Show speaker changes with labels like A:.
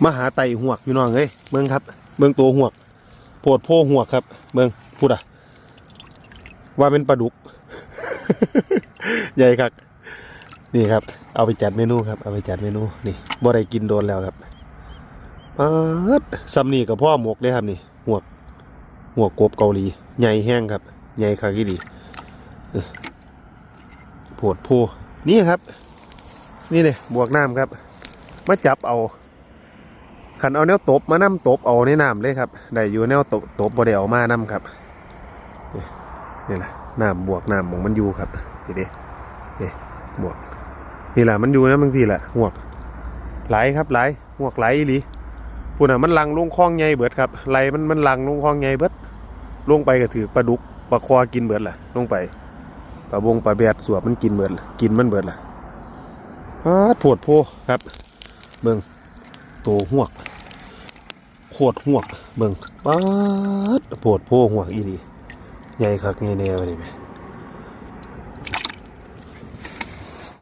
A: มาหาไต่หวกอยู่น้องเอ้ยเบิ่งครับเบิ่งตัวหวกโพดโพหวกครับเบิ่งพูดว่าเป็นปลาดุก ใหญ่ครับนี่ครับเอาไปจัดเมนูครับเอาไปจัดเมนูนี่บ่ได้กินโดนแล้วครับซัมนี่กับพ่อหมกเลยครับนี่หวกกบเกาหลีใหญ่แห้งครับใหญ่คักอีหลีโพดโพนี่ครับนี่เนี่ยบวกน้ำครับมาจับเอาขันเอาแนวตบมาน้ำตบเอาในน้ำเลยครับได้อยู่แนวตบบ่ได้เอามาน้ำครับนี่แหละน้ำบวกน้ำของมันอยู่ครับนี่บวกนี่แหละมันอยู่นะบางทีแหละหวกไหลครับไหลหวกไหลอีหลีพูดน่ะมันลังลงคลองใหญ่เบิดครับไหลมันลังลงคลองใหญ่เบิดลงไปก็ถือปลาดุกปลาคอกินเบิดล่ะลงไปปลาบงปลาแบดสวบมันกินเบิดล่ะกินมันเบิดล่ะโผดโพครับเบิ่งโตหวกโคตรหวกเบิ่งโผดโพหวกอีหลีใหญ่คักใหญ่แนวนี่แม่